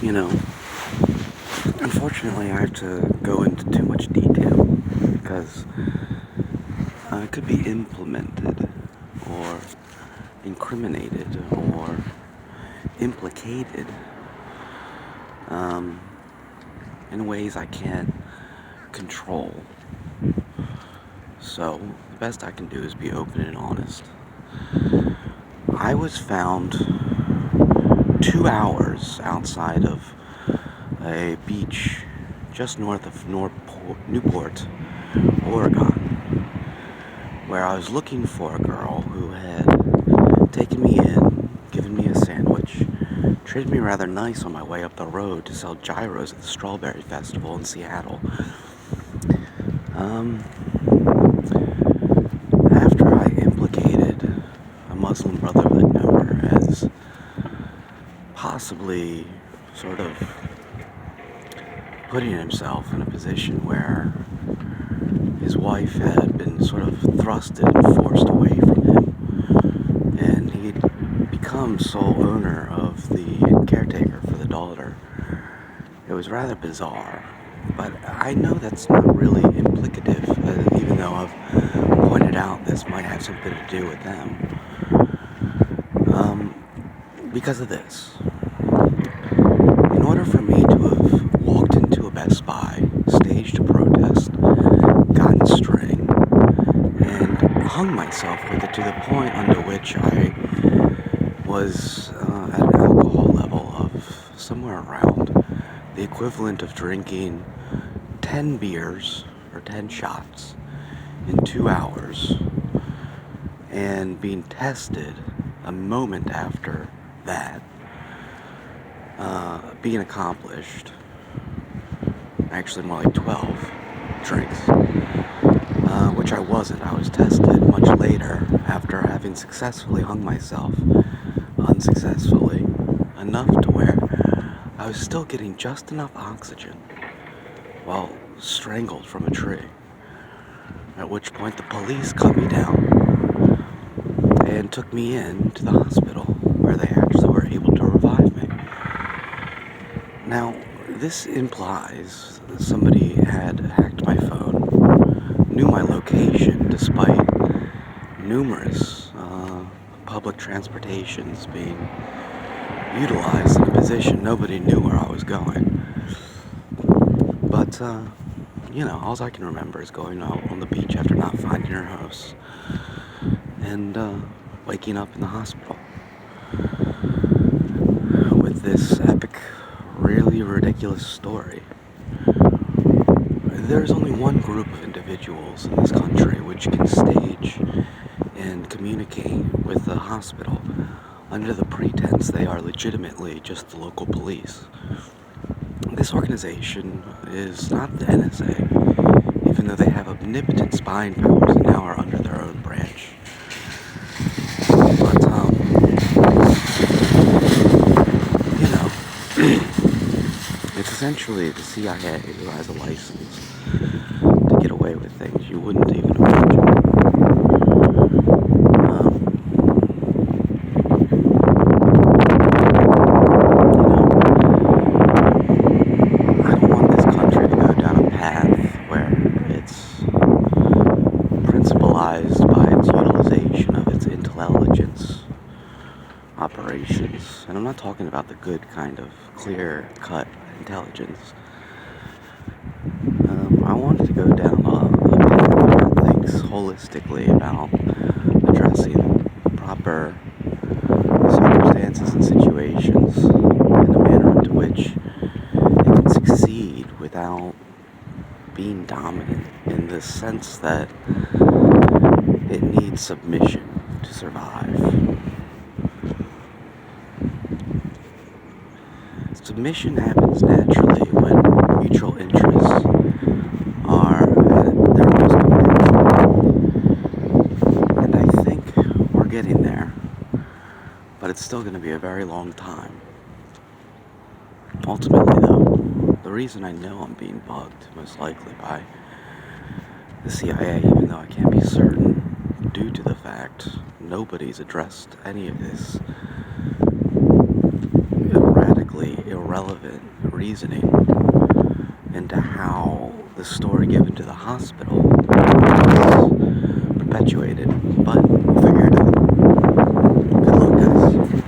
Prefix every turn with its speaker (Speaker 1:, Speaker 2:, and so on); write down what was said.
Speaker 1: You know, unfortunately, I have to go into too much detail because it could be implemented or incriminated or implicated um, in ways I can't control. So, the best I can do is be open and honest. I was found 2 hours outside of a beach just north of Newport, Oregon, where I was looking for a girl who had taken me in, given me a sandwich, treated me rather nice on my way up the road to sell gyros at the Strawberry Festival in Seattle. Um, After I implicated a Muslim Brotherhood member as possibly sort of putting himself in a position where his wife had been sort of thrusted and forced away from him, and he'd become sole owner of the caretaker for the daughter. It was rather bizarre, but I know that's not really implicative, even though I've pointed out this might have something to do with them. Because of this. In order for me to have walked into a Best Buy, staged a protest, gotten string, and hung myself with it to the point under which I was at an alcohol level of somewhere around the equivalent of drinking 10 beers or 10 shots in 2 hours and being tested a moment after that, being accomplished, actually more like 12 drinks, which I wasn't. I was tested much later after having successfully hung myself, unsuccessfully, enough to where I was still getting just enough oxygen while strangled from a tree. At which point the police cut me down and took me in to the hospital where they actually were able to revive me. Now, this implies that somebody had hacked my phone, knew my location despite numerous public transportations being utilized in a position nobody knew where I was going. But, all I can remember is going out on the beach after not finding her house and waking up in the hospital with this epic, really ridiculous story. There's only one group of individuals in this country which can stage and communicate with the hospital under the pretense they are legitimately just the local police. This organization is not the NSA, even though they have omnipotent spying powers and now are under their own branch. But, it's essentially the CIA who has a license to get away with things you wouldn't even imagine. I don't want this country to go down a path where it's principalized by its utilization of its intelligence operations. And I'm not talking about the good kind of clear-cut intelligence. I wanted to go down a path that thinks holistically about addressing proper circumstances and situations in the manner into which it can succeed without being dominant in the sense that it needs submission to survive. Submission happens naturally when mutual interests are at their most compelling. And I think we're getting there, but it's still going to be a very long time. Ultimately, though, the reason I know I'm being bugged, most likely by the CIA, even though I can't be certain, due to the fact nobody's addressed any of this reasoning into how the story given to the hospital was perpetuated, but we'll figure